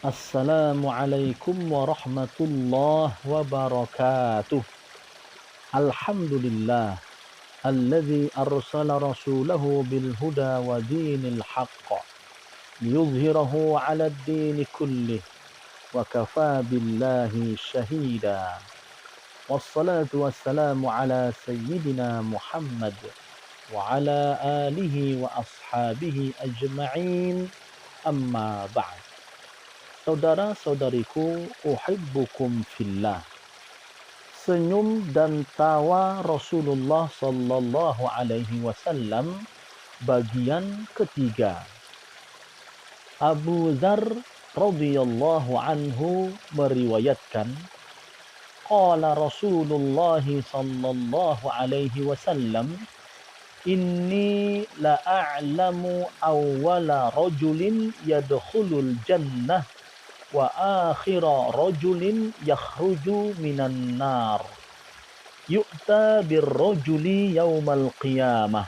Assalamualaikum warahmatullahi wabarakatuh. Alhamdulillah alladzi arsala rasulahu bil huda wa dinil haqq liyudhhirahu 'ala ad-din kullih wa kafaa billahi shahida. Wassalatu wassalamu ala sayyidina Muhammad wa ala alihi wa ashabihi ajma'in. Amma ba'd. Saudara-saudariku, uhibbukum fillah. Senyum dan tawa Rasulullah sallallahu alaihi wasallam bagian ketiga. Abu Dzar radhiyallahu anhu meriwayatkan, qala Rasulullah sallallahu alaihi wasallam, inni la a'lamu awwala rajulin yadkhulul jannah wa akhira rajulin yakhruju minan nar. Yu'ta birrajuli yawmal qiyamah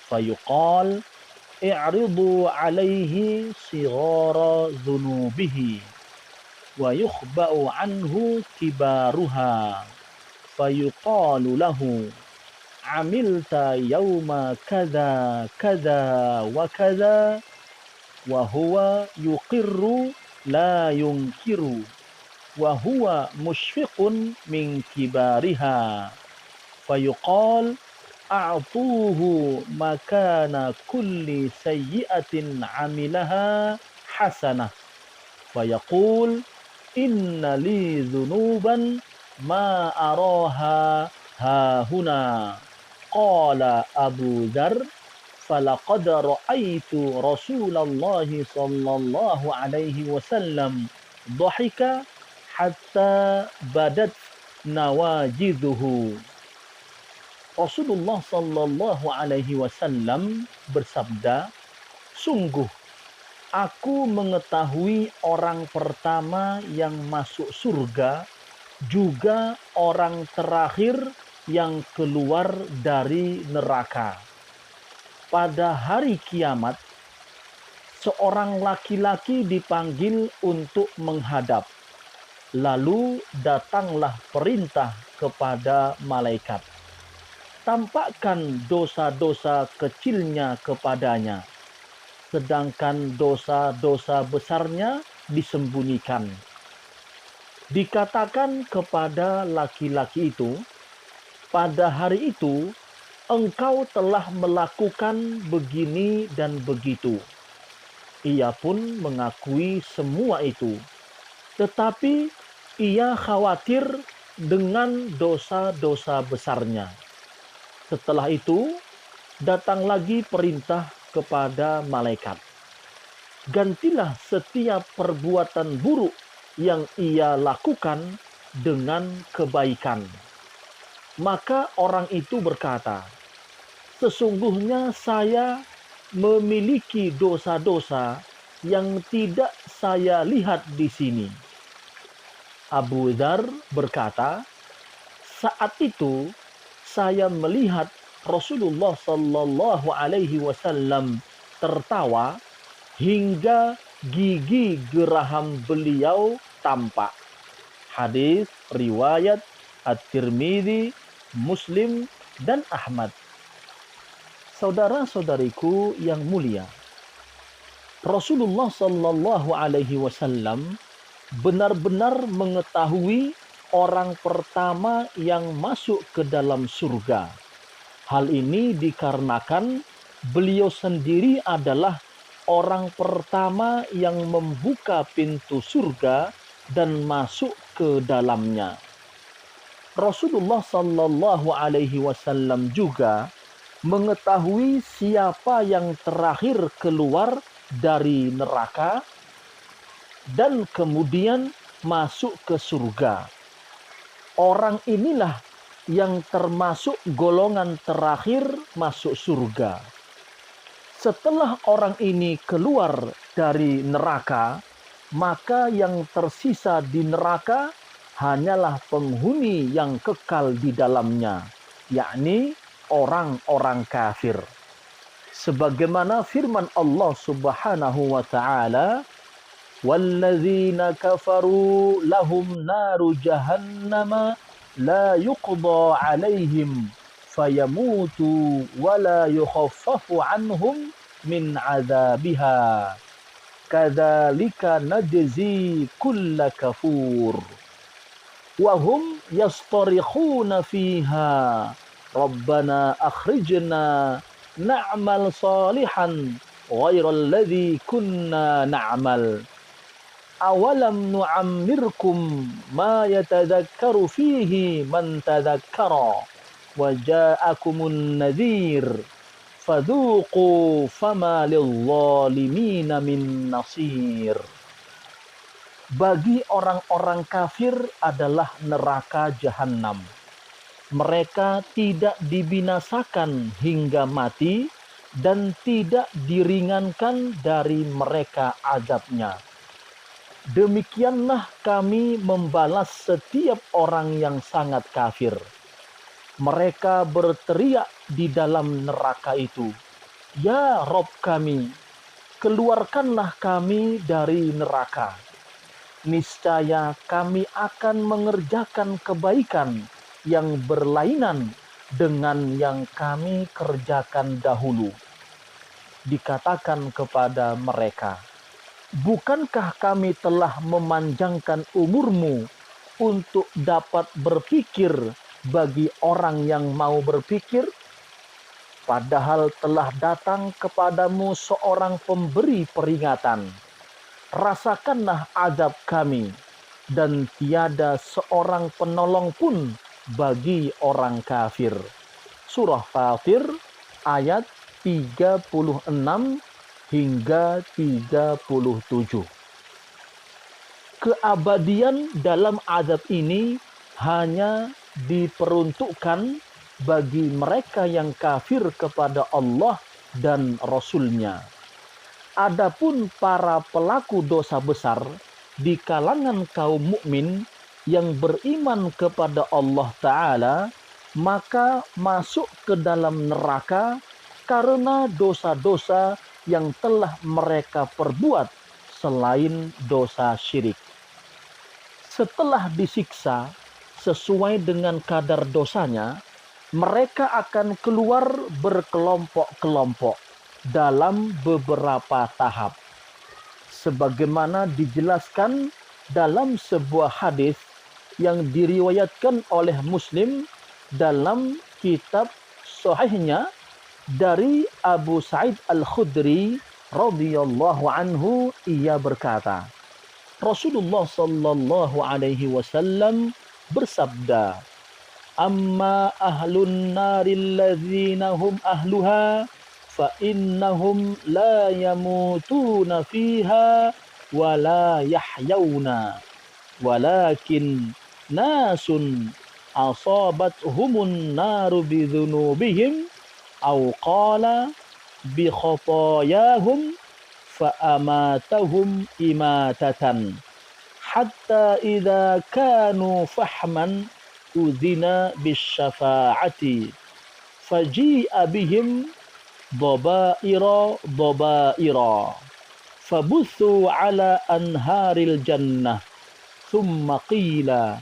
fayuqal i'ridu alayhi sighara dhunubihi wa yukhba'u anhu kibaruha fayuqalu lahu amilta yawma kadha kadha wa kadha wa huwa yuqirru la yunkiru wa huwa mushfiqun min kibariha fayuqal a'tuhu makana kulli sayyi'atin 'amilaha hasanah fayaqul inna li dhunuban ma araha hahuna. Qala Abu Dzar falaqad ra'aitu Rasulullah sallallahu alaihi wasallam dhahika hatta badat nawajidhuhu. Rasulullah sallallahu alaihi wasallam bersabda, sungguh aku mengetahui orang pertama yang masuk surga juga orang terakhir yang keluar dari neraka. Pada hari kiamat, seorang laki-laki dipanggil untuk menghadap. Lalu datanglah perintah kepada malaikat. Tampakkan dosa-dosa kecilnya kepadanya, sedangkan dosa-dosa besarnya disembunyikan. Dikatakan kepada laki-laki itu, pada hari itu engkau telah melakukan begini dan begitu. Ia pun mengakui semua itu. Tetapi ia khawatir dengan dosa-dosa besarnya. Setelah itu, datang lagi perintah kepada malaikat. Gantilah setiap perbuatan buruk yang ia lakukan dengan kebaikan. Maka orang itu berkata, sesungguhnya saya memiliki dosa-dosa yang tidak saya lihat di sini. Abu Dzar berkata, saat itu saya melihat Rasulullah sallallahu alaihi wasallam tertawa hingga gigi geraham beliau tampak. Hadis riwayat At-Tirmidzi, Muslim, dan Ahmad. Saudara-saudariku yang mulia, Rasulullah sallallahu alaihi wasallam benar-benar mengetahui orang pertama yang masuk ke dalam surga. Hal ini dikarenakan beliau sendiri adalah orang pertama yang membuka pintu surga dan masuk ke dalamnya. Rasulullah sallallahu alaihi wasallam juga mengetahui siapa yang terakhir keluar dari neraka dan kemudian masuk ke surga. Orang inilah yang termasuk golongan terakhir masuk surga. Setelah orang ini keluar dari neraka, maka yang tersisa di neraka hanyalah penghuni yang kekal di dalamnya, yakni orang-orang kafir. Sebagaimana firman Allah Subhanahu wa taala, walladzina kafaru lahum naru jahannama la yuqda alaihim fayamutu wa la yukhaffafu anhum min adzabiha kadzalika najzi kulla kafur wa hum yastarikhuna fiha rabbana akhrijna na'mal salihan ghairal ladzi kunna na'mal awalam nu'ammirkum ma yatadhakkaru fihi man tadhakkara wa ja'akumun nadhir fadhuqu fama lidh-dhalimina min nasir. Bagi orang-orang kafir adalah neraka jahanam. Mereka tidak dibinasakan hingga mati dan tidak diringankan dari mereka azabnya. Demikianlah kami membalas setiap orang yang sangat kafir. Mereka berteriak di dalam neraka itu, "Ya Rob kami, keluarkanlah kami dari neraka. Niscaya kami akan mengerjakan kebaikan yang berlainan dengan yang kami kerjakan dahulu." Dikatakan kepada mereka, "Bukankah kami telah memanjangkan umurmu untuk dapat berpikir bagi orang yang mau berpikir? Padahal telah datang kepadamu seorang pemberi peringatan. Rasakanlah azab kami, dan tiada seorang penolong pun bagi orang kafir." Surah Fatir ayat 36 hingga 37. Keabadian dalam azab ini hanya diperuntukkan bagi mereka yang kafir kepada Allah dan Rasul-Nya. Adapun para pelaku dosa besar di kalangan kaum mukmin yang beriman kepada Allah Ta'ala, maka masuk ke dalam neraka karena dosa-dosa yang telah mereka perbuat selain dosa syirik. Setelah disiksa sesuai dengan kadar dosanya, mereka akan keluar berkelompok-kelompok dalam beberapa tahap. Sebagaimana dijelaskan dalam sebuah hadis yang diriwayatkan oleh Muslim dalam kitab sahihnya dari Abu Sa'id Al-Khudri radhiyallahu anhu, ia berkata, Rasulullah sallallahu alaihi wasallam bersabda, "Amma ahlun naril ladzina hum ahluha fa innahum la yamutuna fiha wa la yahyauna walakin nasun asabathumun naru bidzunubihim aw qala bi khotoyahum fa amatahum imatatan hatta idza kanu fahman udhina bisyafa'ati faji'a bihim dhabaira fabuthu ala anharil jannah thumma qila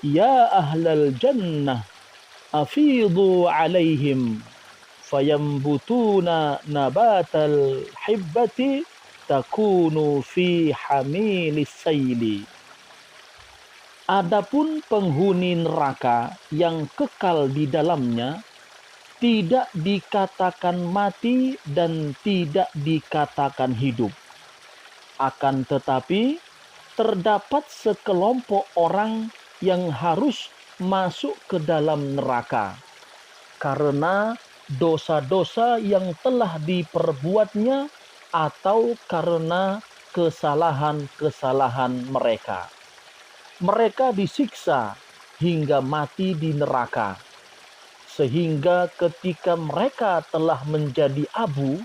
ya ahlal jannah afidu alaihim fayambutuna nabatal hibbati takunu fi hamilis saili." Adapun penghuni neraka yang kekal di dalamnya tidak dikatakan mati dan tidak dikatakan hidup. Akan tetapi terdapat sekelompok orang yang harus masuk ke dalam neraka karena dosa-dosa yang telah diperbuatnya atau karena kesalahan-kesalahan mereka. Mereka disiksa hingga mati di neraka, sehingga ketika mereka telah menjadi abu,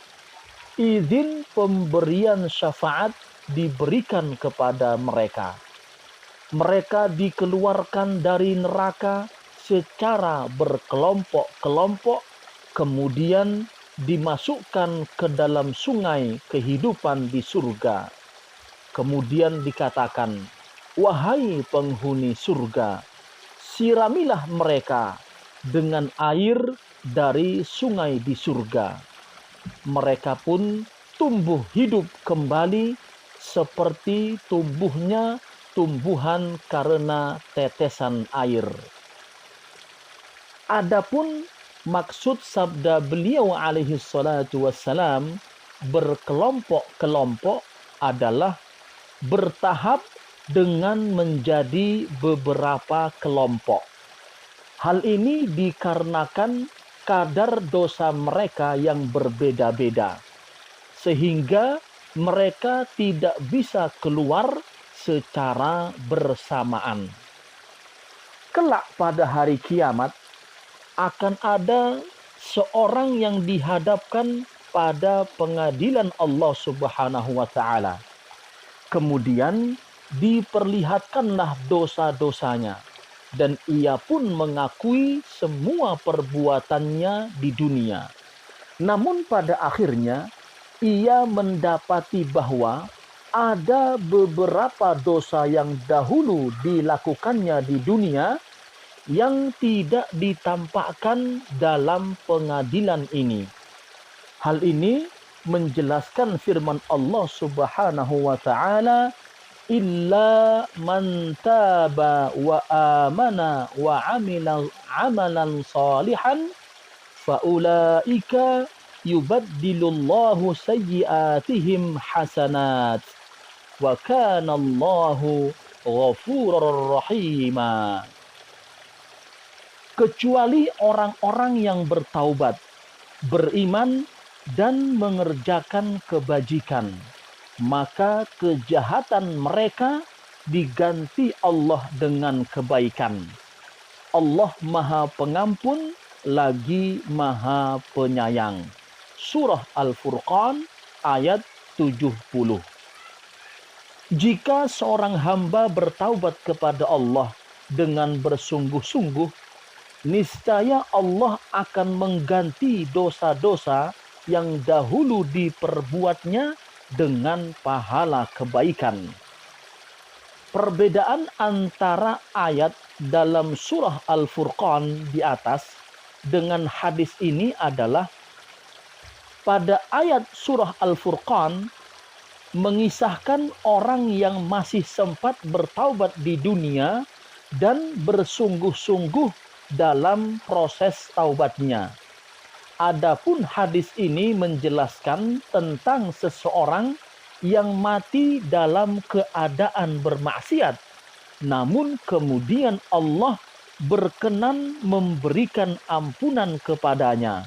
izin pemberian syafaat diberikan kepada mereka. Mereka dikeluarkan dari neraka secara berkelompok-kelompok, kemudian dimasukkan ke dalam sungai kehidupan di surga. Kemudian dikatakan, wahai penghuni surga, siramilah mereka dengan air dari sungai di surga. Mereka pun tumbuh hidup kembali seperti tumbuhnya tumbuhan karena tetesan air. Adapun maksud sabda beliau alaihi salatu wassalam berkelompok-kelompok adalah bertahap dengan menjadi beberapa kelompok. Hal ini dikarenakan kadar dosa mereka yang berbeda-beda, sehingga mereka tidak bisa keluar secara bersamaan. Kelak pada hari kiamat akan ada seorang yang dihadapkan pada pengadilan Allah Subhanahu wa taala. Kemudian diperlihatkanlah dosa-dosanya, dan ia pun mengakui semua perbuatannya di dunia. Namun pada akhirnya ia mendapati bahwa ada beberapa dosa yang dahulu dilakukannya di dunia yang tidak ditampakkan dalam pengadilan ini. Hal ini menjelaskan firman Allah Subhanahu wa taala, illa man taba wa amana wa amila amalan salihan faulaika yubaddilullahu sayyiatihim hasanat wa kana Allahu ghafurur rahima. Kecuali orang-orang yang bertaubat, beriman dan mengerjakan kebajikan, maka kejahatan mereka diganti Allah dengan kebaikan. Allah Maha Pengampun lagi Maha Penyayang. Surah Al-Furqan ayat 70. Jika seorang hamba bertaubat kepada Allah dengan bersungguh-sungguh, niscaya Allah akan mengganti dosa-dosa yang dahulu diperbuatnya dengan pahala kebaikan. Perbedaan antara ayat dalam surah Al-Furqan di atas dengan hadis ini adalah pada ayat surah Al-Furqan mengisahkan orang yang masih sempat bertaubat di dunia dan bersungguh-sungguh dalam proses taubatnya. Adapun hadis ini menjelaskan tentang seseorang yang mati dalam keadaan bermaksiat, namun kemudian Allah berkenan memberikan ampunan kepadanya.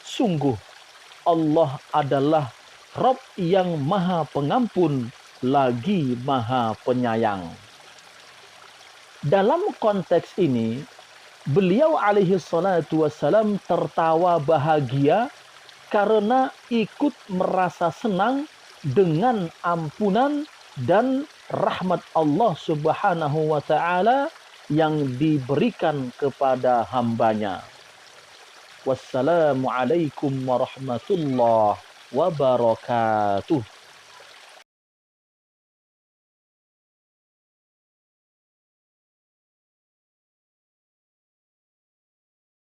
Sungguh, Allah adalah Rabb yang Maha Pengampun lagi Maha Penyayang. Dalam konteks ini, beliau alaihi salatu wassalam tertawa bahagia karena ikut merasa senang dengan ampunan dan rahmat Allah Subhanahu wa taala yang diberikan kepada hambanya. Wassalamualaikum warahmatullahi wabarakatuh.